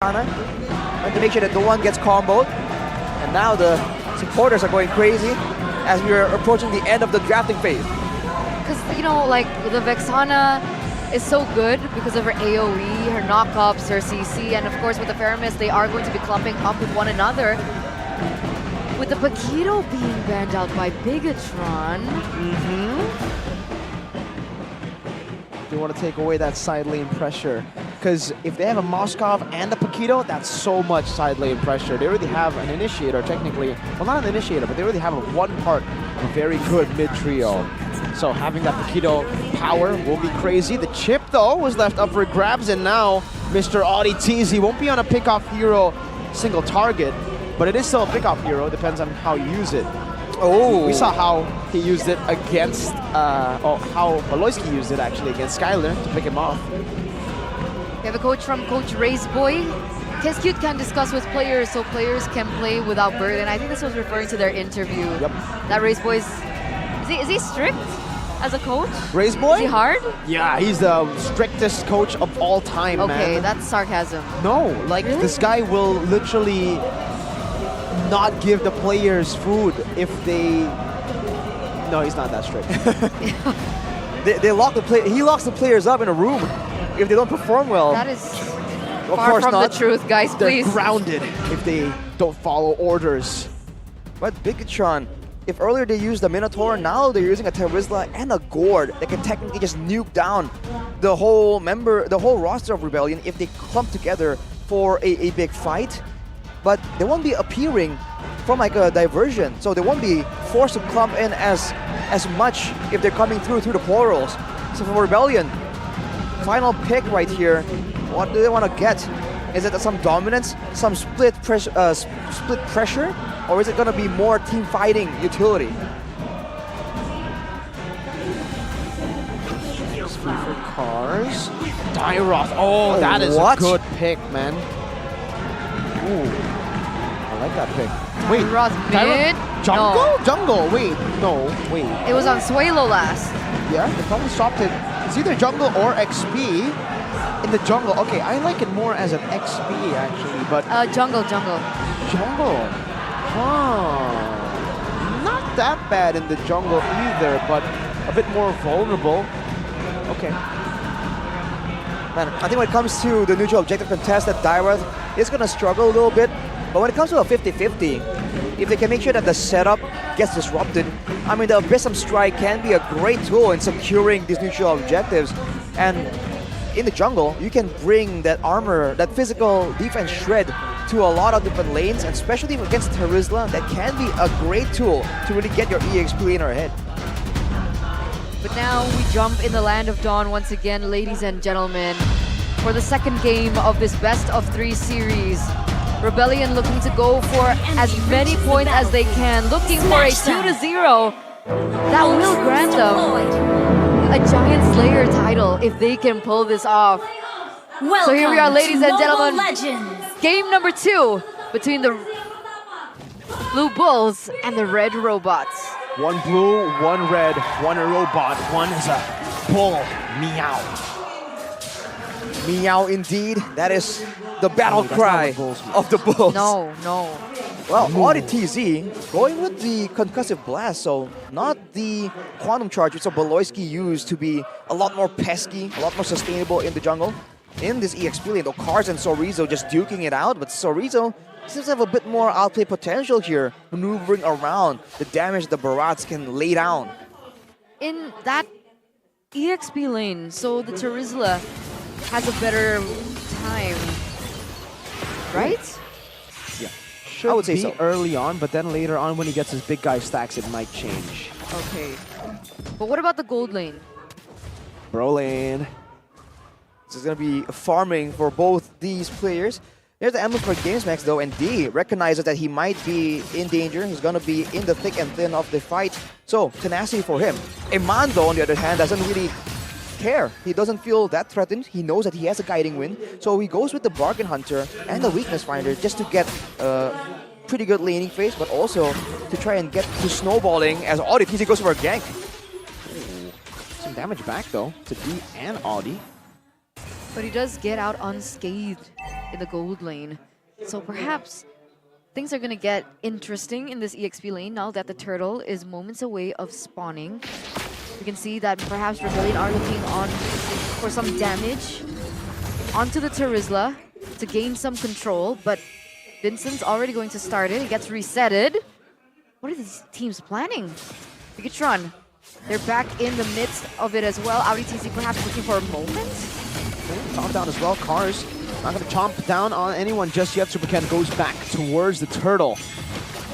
and to make sure that no one gets comboed. And now the supporters are going crazy as we are approaching the end of the drafting phase. Because, you know, like the Vexana is so good because of her AoE, her knockups, her CC, and of course with the Faramis, they are going to be clumping up with one another. With the Paquito being banned out by Bigatron. They want to take away that side lane pressure. Because if they have a Moskov and a Paquito, that's so much side lane pressure. They already have an initiator, technically. Well, not an initiator, but they already have one part of a very good mid-trio. So having that Paquito power will be crazy. The chip, though, was left up for grabs, and now Mr. Audi TZ won't be on a pick-off hero single target, but it is still a pick-off hero, depends on how you use it. Oh, We saw how he used it against, how Maloyski used it actually against Skyler to pick him off. We have a coach from Coach Raceboy. Kescute can discuss with players so players can play without burden. I think this was referring to their interview. Yep. That Raceboy's, is he strict as a coach? Raceboy? Is he hard? Yeah, he's the strictest coach of all time, man. Okay, that's sarcasm. No, like Really? this guy will literally not give the players food if they... No, he's not that strict. they lock the play. He locks the players up in a room if they don't perform well. That is Of far course from not. the truth, guys, They're please. grounded if they don't follow orders. But Bigatron, if earlier they used the Minotaur, now they're using a Terizla and a Gourd that can technically just nuke down the whole roster of Rebellion if they clump together for a big fight. But they won't be appearing from like a diversion, so they won't be forced to clump in as much if they're coming through the portals. So for Rebellion, final pick right here, what do they want to get? Is it some dominance, some split pressure, or is it going to be more team fighting utility? Free for cars. Dyroth. Oh, that is what? a good pick, man. Ooh, I like that pick. Wait, Dyroth mid? Jungle? No. Jungle. Wait, no, wait. It was on Suelo last. Yeah, they probably swapped it. It's either jungle or XP. In the jungle, okay, I like it more as an XP actually, but Jungle. jungle. Huh. Not that bad in the jungle either, but a bit more vulnerable. Okay. Man, I think when it comes to the neutral objective contest, that Dyroth is going to struggle a little bit. But when it comes to a 50-50, if they can make sure that the setup gets disrupted, I mean, the Abyssum Strike can be a great tool in securing these neutral objectives. And in the jungle, you can bring that armor, that physical defense shred to a lot of different lanes, and especially against Terizla, that can be a great tool to really get your EXP laner ahead. But now we jump in the land of Dawn once again, ladies and gentlemen, for the second game of this best of 3 series. Rebellion looking to go for as many points as they can, looking for a 2-0 that will grant them a Giant Slayer title if they can pull this off. So here we are, ladies and gentlemen, game number 2 between the Blue Bulls and the Red Robots. One blue, one red, one a robot, one is a bull. Meow. Meow indeed, that is the battle that's cry not the Bulls. of the Bulls. No. Well, Audi TZ going with the concussive blast, so not the quantum charge which Beloyski used to be a lot more pesky, a lot more sustainable in the jungle. In this EXP lane, though, Cars and Sorizo just duking it out, but Sorizo seems to have a bit more outplay potential here, maneuvering around the damage the Barats can lay down. In that EXP lane, so the Terizla has a better time, right? Yeah. Should I would say be so. early on, but then later on when he gets his big guy stacks, it might change. Okay. But what about the gold lane? Bro lane. This is going to be farming for both these players. There's the emblem for GamesMax though, and D recognizes that he might be in danger. He's going to be in the thick and thin of the fight. So, tenacity for him. Emando, on the other hand, doesn't really care. He doesn't feel that threatened. He knows that he has a guiding wind. So he goes with the Bargain Hunter and the Weakness Finder just to get pretty good laning phase, but also to try and get to snowballing as Audi TZ goes for a gank. Ooh. Some damage back though to D and Audi. But he does get out unscathed. in the gold lane. So perhaps things are going to get interesting in this EXP lane now that the turtle is moments away of spawning. We can see that perhaps Rebellion are looking on for some damage onto the Terizla to gain some control, but Vincent's already going to start it. He gets resetted. What are these teams planning? Bigatron, they're back in the midst of it as well. Audi TC perhaps looking for a moment. Chomp down as well. Cars not going to chomp down on anyone just yet. Super Ken goes back towards the turtle.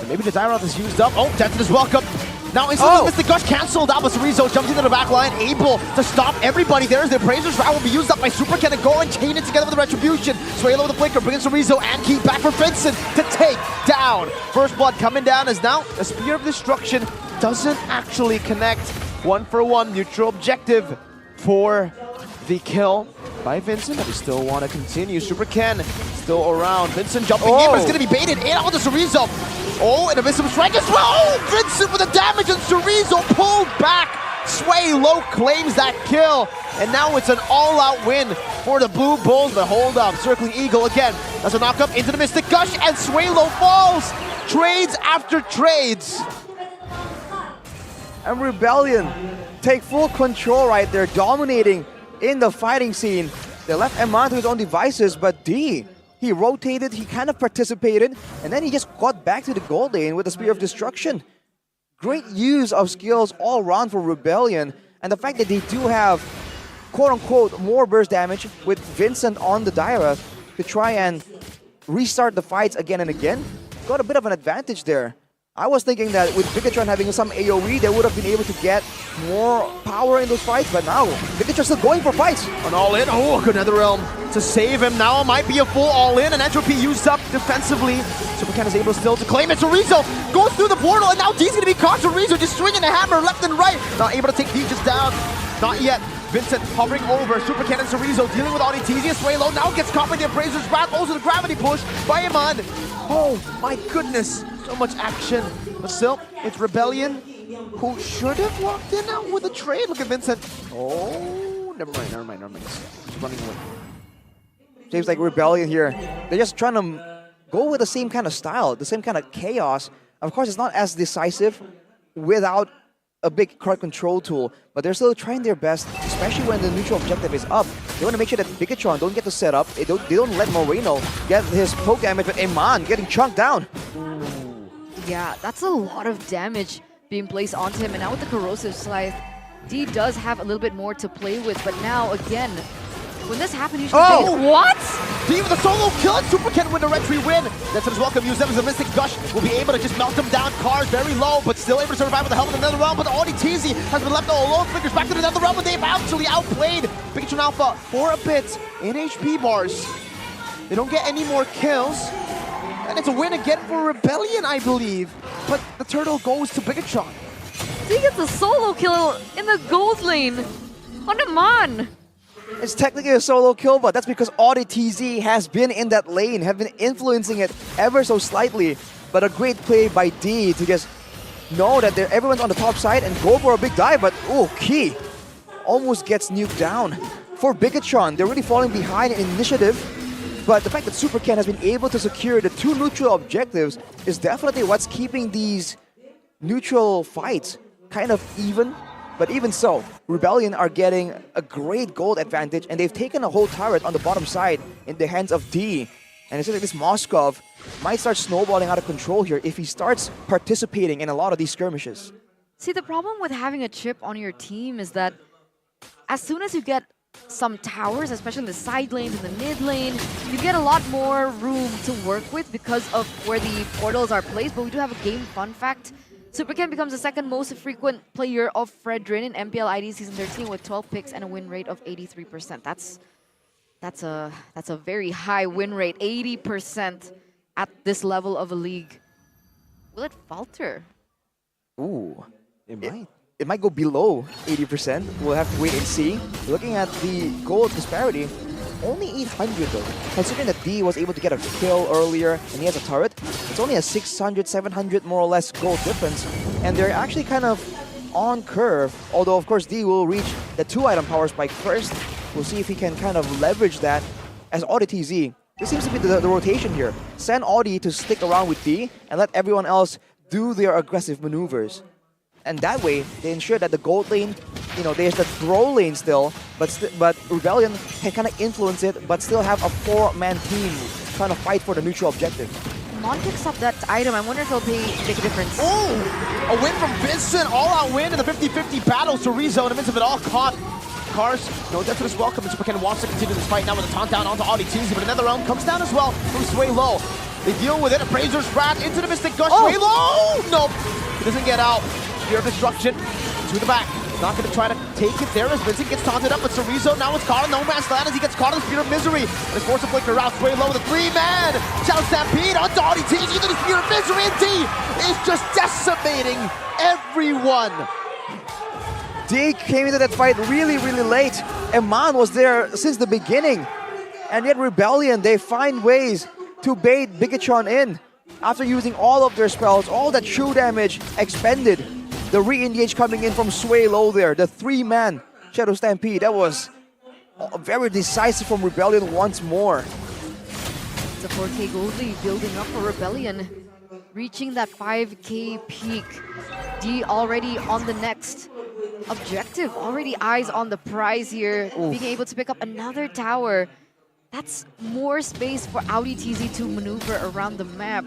And maybe the Dyrot is used up. Oh, Denton is welcome. Now instantly Mr. Gush cancelled out, but Cerezo jumps into the back line, able to stop everybody. There's the Appraiser's route will be used up by Super Ken and go and chain it together with the Retribution. Swalo with the flicker, bringing Cerezo and Keith back for Vincent to take down. First blood coming down as now the Spear of Destruction doesn't actually connect. 1-for-1 neutral objective for the kill by Vincent, but we still want to continue. Super Ken still around. Vincent jumping in, but it's going to be baited in onto Cerezo. Oh, and a Vincent strike as well. Oh, Vincent with the damage, and Cerezo pulled back. Sway Low claims that kill, and now it's an all-out win for the Blue Bulls. But hold up, Circling Eagle again. That's a knock-up into the Mystic Gush, and Sway Low falls. Trades after trades. And Rebellion take full control right there, dominating in the fighting scene. They left Eman to his own devices, but D, he rotated, he kind of participated, and then he just got back to the gold lane with the Spear of Destruction. Great use of skills all around for Rebellion, and the fact that they do have quote-unquote more burst damage with Vincent on the Dyra to try and restart the fights again and again, got a bit of an advantage there. I was thinking that with Bigatron having some AoE, they would have been able to get more power in those fights, but now Bigatron's still going for fights. An all-in, oh, good Netherrealm to save him. Now it might be a full all-in, and Entropy used up defensively. Super Ken is able still to claim it. Cerezo goes through the portal, and now D's going to be caught. Cerezo just swinging a hammer left and right. Not able to take D just down. Not yet. Vincent hovering over. Super Ken and Cerezo dealing with Auditizia. Swalo now gets caught by the Appraiser's Wrath. Also the gravity push by Iman. Oh my goodness. So much action. But still, it's Rebellion who should have walked in now with a trade. Look at Vincent. Oh, never mind. He's running away. Seems like Rebellion here, they're just trying to go with the same kind of style, the same kind of chaos. Of course, it's not as decisive without a big card control tool, but they're still trying their best, especially when the neutral objective is up. They want to make sure that Bigatron don't get to set up. They don't let Moreno get his poke damage, but Eman getting chunked down. Yeah, that's a lot of damage being placed onto him, and now with the Corrosive Scythe, D does have a little bit more to play with, but now again, when this happened, you should what? D with a solo kill, and Super Ken with a retry win. That's his welcome. Use them as a Mystic Gush. Will be able to just melt them down. Cars very low, but still able to survive with the helmet in another round. But Audi TZ has been left all alone. Flickers back to another round, but they've actually outplayed Bigatron Alpha for a bit in HP bars. They don't get any more kills. And it's a win again for Rebellion, I believe. But the turtle goes to Bigatron. He gets a solo kill in the gold lane on Iman. It's technically a solo kill, but that's because Audi TZ has been in that lane, have been influencing it ever so slightly. But a great play by D to just know that everyone's on the top side and go for a big dive, but Key almost gets nuked down. For Bigatron, they're really falling behind in initiative, but the fact that Super Ken has been able to secure the 2 neutral objectives is definitely what's keeping these neutral fights kind of even. But even so, Rebellion are getting a great gold advantage, and they've taken a whole turret on the bottom side in the hands of D. And it's just like this Moskov might start snowballing out of control here if he starts participating in a lot of these skirmishes. See, the problem with having a chip on your team is that as soon as you get some towers, especially in the side lanes, in the mid lane, you get a lot more room to work with because of where the portals are placed. But we do have a game fun fact. Super Ken becomes the second most frequent player of Fredrin in MPL ID Season 13 with 12 picks and a win rate of 83%. That's a very high win rate, 80% at this level of a league. Will it falter? Ooh, it might go below 80%. We'll have to wait and see. Looking at the gold disparity, only 800 though. Considering that D was able to get a kill earlier and he has a turret, it's only a 600, 700 more or less gold difference. And they're actually kind of on curve, although of course D will reach the 2-item power spike first. We'll see if he can kind of leverage that, as Audi TZ This seems to be the rotation here. Send Audi to stick around with D and let everyone else do their aggressive maneuvers. And that way, they ensure that the gold lane, there's the throw lane still, but Rebellion can kind of influence it, but still have a 4-man team trying to fight for the neutral objective. Mon picks up that item. I wonder if he'll make a difference. Oh! A win from Vincent, all-out win in the 50-50 battle. Chorizo in the midst of it all caught. Cars, no death to this welcome, and Super Ken wants to continue this fight now with a taunt down onto Audi Teasy, but another round comes down as well from Sway Low. They deal with it, Appraiser's Wrath into the Mystic Gush, Sway Low! Nope, he doesn't get out. Spear of Destruction to the back. Not going to try to take it there as Vincent gets taunted up, but Chorizo now it's caught on No Man's Land as he gets caught in the Spear of Misery. And is forced to flicker out, Sway Low with a 3-man! Shadow Stampede onto Audi Teasy into the Spear of Misery, and D is just decimating everyone! D came into that fight really, really late. Eman was there since the beginning. And yet Rebellion, they find ways to bait Bigatron in. After using all of their spells, all that true damage expended. The re-engage coming in from Sway Low there. The 3-man Shadow Stampede. That was very decisive from Rebellion once more. It's a 4K gold lead building up for Rebellion. Reaching that 5K peak. D already on the next objective, already eyes on the prize here. Oof. Being able to pick up another tower. That's more space for Audi TZ to maneuver around the map.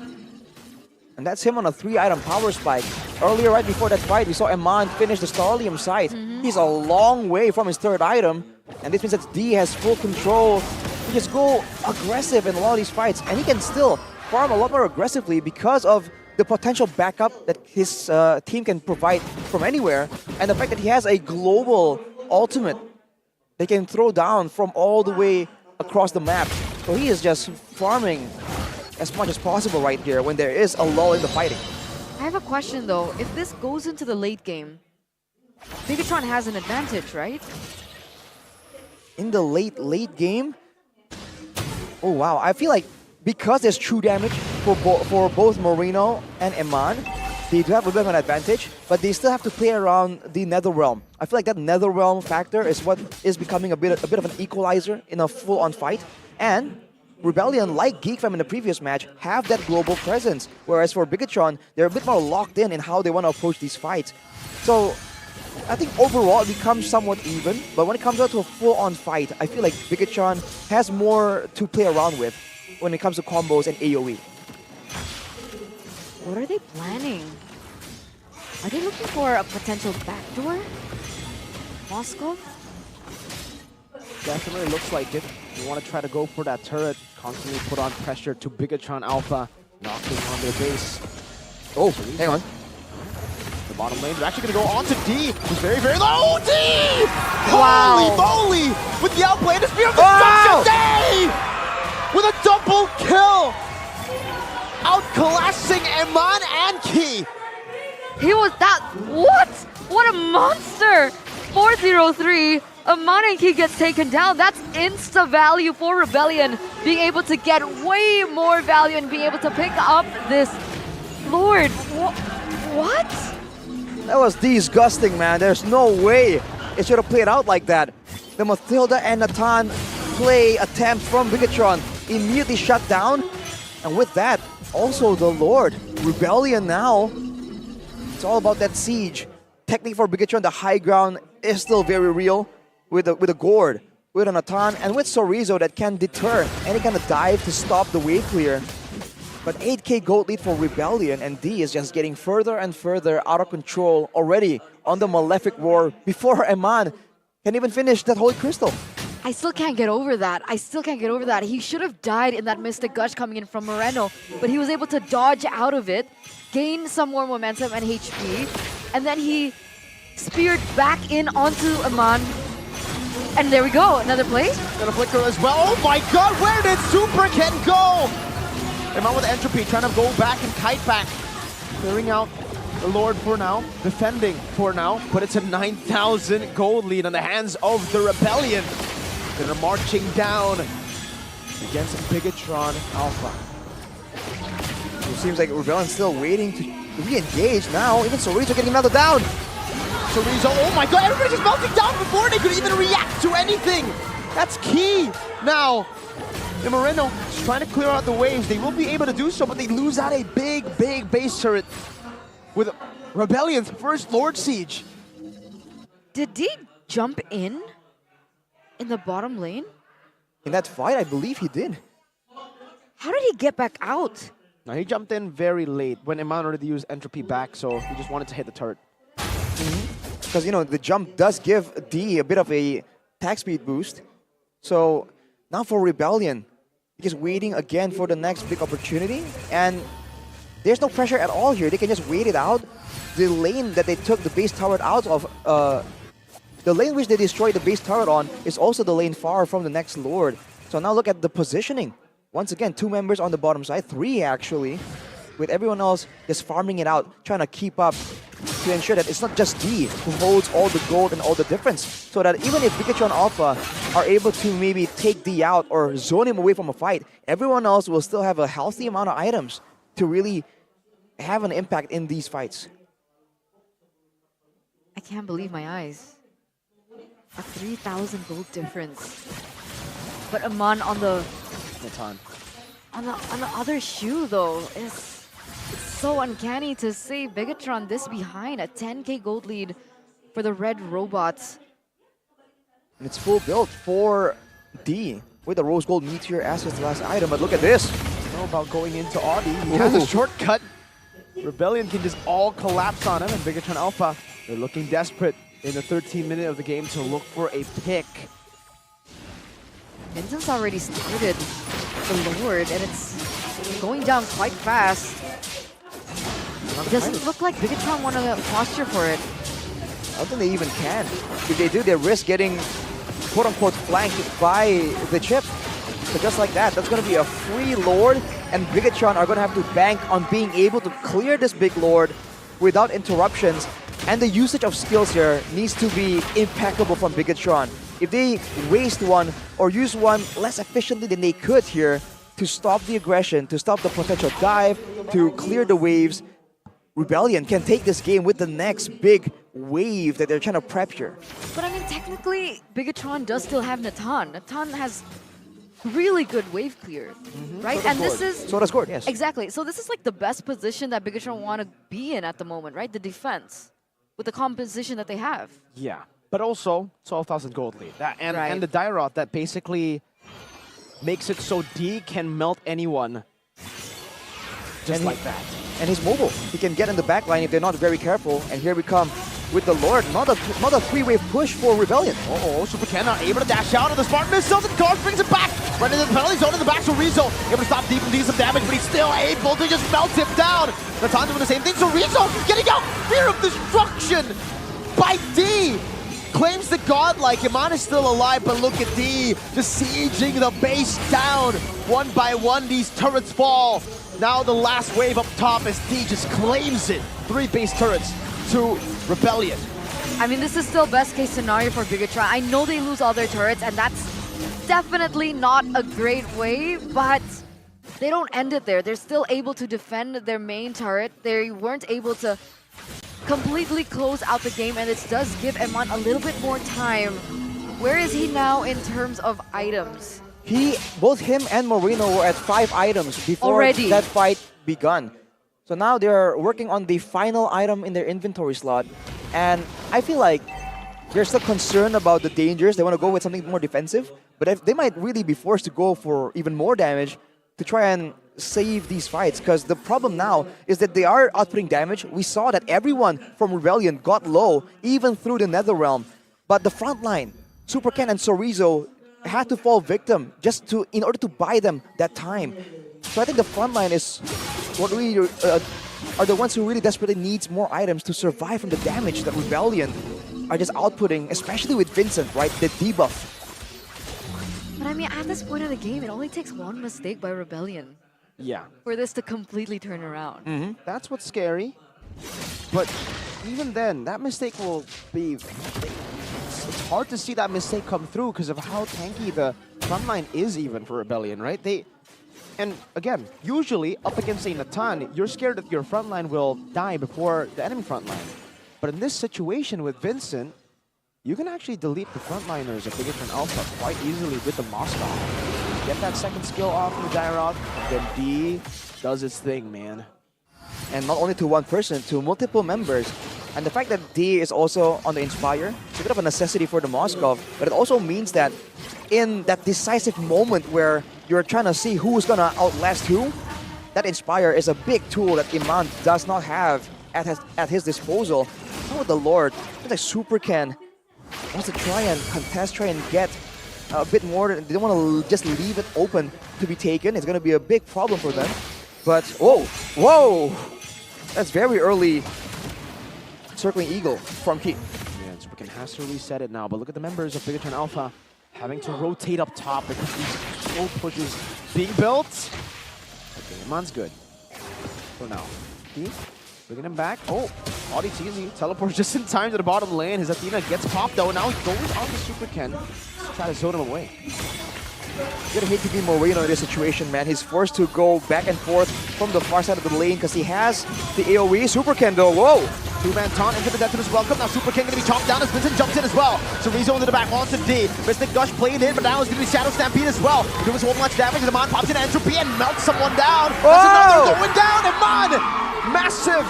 And that's him on a 3-item power spike. Earlier, right before that fight, we saw Eman finish the Starlium site. He's a long way from his 3rd item. And this means that D has full control to just go aggressive in a lot of these fights. And he can still farm a lot more aggressively because of the potential backup that his team can provide from anywhere, and the fact that he has a global ultimate they can throw down from all the way across the map. So he is just farming as much as possible right here when there is a lull in the fighting. I have a question though. If this goes into the late game, Bigatron has an advantage, right? In the late game? Oh wow, I feel like because there's true damage for both Marino and Eman, they do have a bit of an advantage, but they still have to play around the Netherrealm. I feel like that Netherrealm factor is what is becoming a bit of an equalizer in a full-on fight. And Rebellion, like Geekfam in the previous match, have that global presence, whereas for Bigatron, they're a bit more locked in how they want to approach these fights. So I think overall it becomes somewhat even, but when it comes out to a full-on fight, I feel like Bigatron has more to play around with when it comes to combos and AoE. What are they planning? Are they looking for a potential backdoor? Moscow? Definitely looks like it. You want to try to go for that turret, constantly put on pressure to Bigatron Alpha, knocking on their base. Oh, hang on. The bottom lane, they're actually going to go on to D, who's very, very low. D! Wow. Holy moly! With the outplay, the Spear of Destruction, D! With a double kill! Outclassing Eman and Key. He was that. What? What a monster! 403. Eman and Key gets taken down. That's insta value for Rebellion. Being able to get way more value and being able to pick up this Lord. What? That was disgusting, man. There's no way it should have played out like that. The Mathilda and Natan play attempt from Bigatron immediately shut down. And with that, also the Lord. Rebellion now. It's all about that siege. Technique for Bigatron, the high ground is still very real. With a Gourd, with a Natan, and with Chorizo that can deter any kind of dive to stop the wave clear. But 8K gold lead for Rebellion, and D is just getting further and further out of control already on the Malefic Roar before Eman can even finish that Holy Crystal. I still can't get over that. I still can't get over that. He should have died in that Mystic Gush coming in from Moreno, but he was able to dodge out of it, gain some more momentum and HP, and then he speared back in onto Eman. And there we go, another play. Gonna flicker as well. Oh my god, where did Super Ken go? Eman with Entropy, trying to go back and kite back. Clearing out the Lord for now, defending for now, but it's a 9,000 gold lead in the hands of the Rebellion. They're marching down against Bigatron Alpha. It seems like Rebellion's still waiting to re-engage now. Even Chorizo getting another down. Chorizo, oh my god, everybody's just melting down before they could even react to anything. That's key. Now, The Moreno is trying to clear out the waves. They will be able to do so, but they lose out a big base turret with Rebellion's first Lord Siege. Did he jump in the bottom lane? In that fight, I believe he did. How did he get back out? Now, he jumped in very late when Iman already used Entropy back, so he just wanted to hit the turret. Because, you know, the jump does give D a bit of a attack speed boost. So now for Rebellion, just waiting again for the next big opportunity. And there's no pressure at all here. They can just wait it out. The lane that they took the base turret out of, the lane which they destroyed the base turret on is also the lane far from the next Lord. So now look at the positioning. Once again, 2 members on the bottom side, 3 actually, with everyone else just farming it out, trying to keep up to ensure that it's not just D who holds all the gold and all the difference. So that even if Pikachu and Alpha are able to maybe take D out or zone him away from a fight, everyone else will still have a healthy amount of items to really have an impact in these fights. I can't believe my eyes. A 3,000 gold difference. But Aman on the other shoe though is so uncanny to see Bigatron this behind, a 10k gold lead for the red robots. And it's full build for D with the Rose Gold Meteor as his last item. But look at this. Know about going into Audi. He has a shortcut. Rebellion can just all collapse on him, and Bigatron Alpha, they're looking desperate in the 13th minute of the game to look for a pick. Vincent's already started the Lord, and it's going down quite fast. It doesn't look like Bigatron want to posture for it. I don't think they even can. If they do, they risk getting quote-unquote flanked by the chip. So just like that, that's going to be a free Lord, and Bigatron are going to have to bank on being able to clear this big Lord without interruptions. And the usage of skills here needs to be impeccable from Bigatron. If they waste one or use one less efficiently than they could here to stop the aggression, to stop the potential dive, to clear the waves, Rebellion can take this game with the next big wave that they're trying to prep here. But I mean, technically, Bigatron does still have Natan. Natan has really good wave clear, right? So and this is... So does Gord, yes. Exactly. So this is like the best position that Bigatron want to be in at the moment, right? The defense, with the composition that they have. Yeah, but also 12,000 gold lead. And Right. the Dyrot that basically makes it so D can melt anyone just like that. And he's mobile. He can get in the back line if they're not very careful. And here we come with the Lord. Not a 3-wave push for Rebellion. Super Ken not able to dash out of the Spartan missiles, and Guard brings it back. Right into the penalty zone in the back, so Rizzo able to stop deep and do some damage, but he's still able to just melt him down. Natan doing the same thing, so Rizzo getting out. Fear of destruction by D. Claims the godlike. Iman is still alive, but look at D just sieging the base down. One by one, these turrets fall. Now the last wave up top as D just claims it. 3 base turrets to Rebellion. I mean, this is still best case scenario for Bigatron. I know they lose all their turrets, and that's definitely not a great way, but they don't end it there. They're still able to defend their main turret. They weren't able to completely close out the game, and this does give Eman a little bit more time. Where is he now in terms of items? Both him and Moreno were at 5 items before that fight begun. So now they're working on the final item in their inventory slot. And I feel like they're still concerned about the dangers. They want to go with something more defensive. But they might really be forced to go for even more damage to try and save these fights. Because the problem now is that they are outputting damage. We saw that everyone from Rebellion got low, even through the Netherrealm. But the front line, Super Ken and Sorizo, had to fall victim just in order to buy them that time. So I think the front line is what we are the ones who really desperately needs more items to survive from the damage that Rebellion are just outputting, especially with Vincent, right? The debuff. But I mean, at this point of the game, it only takes one mistake by Rebellion. Yeah. For this to completely turn around. That's what's scary. But even then, that mistake will be... It's hard to see that mistake come through because of how tanky the frontline is even for Rebellion, right? And again, usually up against a Natan, you're scared that your frontline will die before the enemy frontline. But in this situation with Vincent, you can actually delete the frontliners of Bigatron Alpha quite easily with the Moscow. get that second skill off from the Dyrok, and then D does its thing, man. And not only to one person, to multiple members. And the fact that D is also on the Inspire, it's a bit of a necessity for the Moskov, but it also means that in that decisive moment where you're trying to see who's gonna outlast who, that Inspire is a big tool that Iman does not have at his disposal. Oh, the Lord, it's like Super Ken wants to try and contest, try and get a bit more. They don't want to just leave it open to be taken. It's gonna be a big problem for them. But, whoa! That's very early circling Eagle from Key. Yeah, Super Ken has to reset it now, but look at the members of Bigatron Alpha having to rotate up top because these slow pushes being built. Okay, Iman's good for now. Key, bringing him back. Oh, Audie's easy. Teleports just in time to the bottom lane. His Athena gets popped though. Now he goes on to Super Ken to try to zone him away. You're gonna hate to be Moreno in this situation, man. He's forced to go back and forth from the far side of the lane because he has the AoE. Super Ken though, whoa! Two-man taunt into the death to his welcome. Now Super Ken gonna be chopped down as Vincent jumps in as well. So Rizzo into the back, wants to D. Mystic Gush played in, but now it's gonna be Shadow Stampede as well. Doing so much damage, and Iman pops in Entropy and melts someone down. That's another going down, Iman! Massive!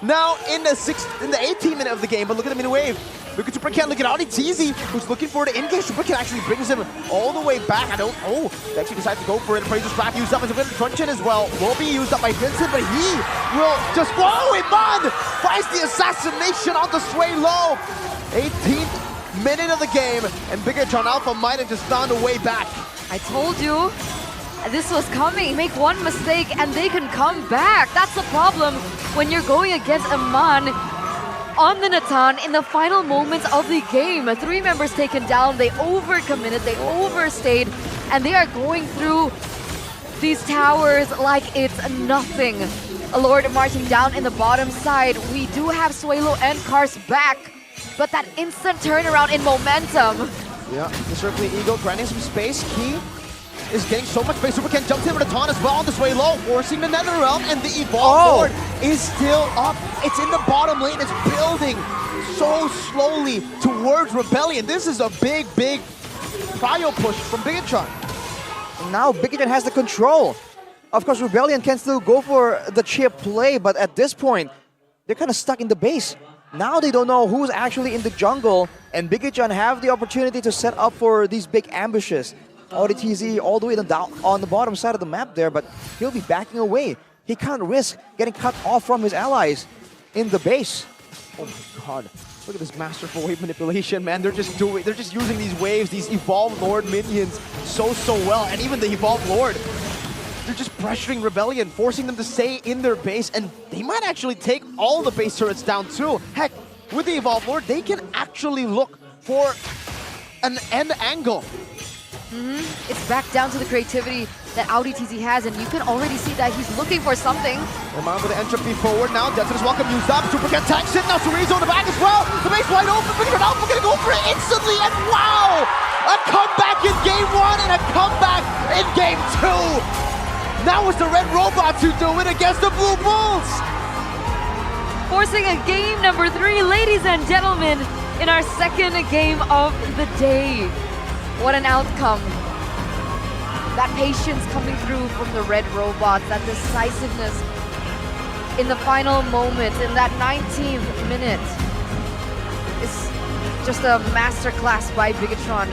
Now in the 18th minute of the game, but look at the mini wave. Look at Super Ken, look at Audi Teasy, who's looking for the engage. Super Ken actually brings him all the way back. They actually decide to go for it. Appraiser's Wrath used up, and Vincent crunch in as well. Will be used up by Vincent, but he will just, whoa, Iman finds the assassination on the Sway Low. 18th minute of the game, and Bigatron Alpha might have just found a way back. I told you. This was coming. Make one mistake and they can come back. That's the problem when you're going against Iman on the Natan in the final moments of the game. 3 members taken down. They overcommitted. They overstayed. And they are going through these towers like it's nothing. A Lord marching down in the bottom side. We do have Suelo and Kars back. But that instant turnaround in momentum. Yeah, the Circling Eagle granting some space. Key is getting so much space. Super Ken jumps in with a taunt as well on this way low, forcing the Nether Realm, and the Evolve Lord is still up. It's in the bottom lane. It's building so slowly towards Rebellion. This is a big prio push from Bigatron. Now Bigatron has the control. Of course, Rebellion can still go for the chip play, but at this point, they're kind of stuck in the base. Now they don't know who's actually in the jungle, and Bigatron have the opportunity to set up for these big ambushes. ODTZ all the way down on the bottom side of the map there, but he'll be backing away. He can't risk getting cut off from his allies in the base. Oh my god. Look at this masterful wave manipulation, man. They're just using these waves, these Evolved Lord minions so well. And even the Evolved Lord, they're just pressuring Rebellion, forcing them to stay in their base, and they might actually take all the base turrets down too. Heck, with the Evolved Lord, they can actually look for an end angle. It's back down to the creativity that Audi TZ has, and you can already see that he's looking for something. Iman with the entropy forward now. Death is welcome used up. Super Ken tanks it. Now Cerezo in the back as well. The base wide open. Bigatron Alpha gonna go for it instantly, and wow! A comeback in game 1 and a comeback in game 2. Now it's the Red Robots who do it against the Blue Bulls. Forcing a game number 3, ladies and gentlemen, in our second game of the day. What an outcome. That patience coming through from the Red Robots, that decisiveness in the final moment, in that 19th minute, is just a masterclass by Bigatron.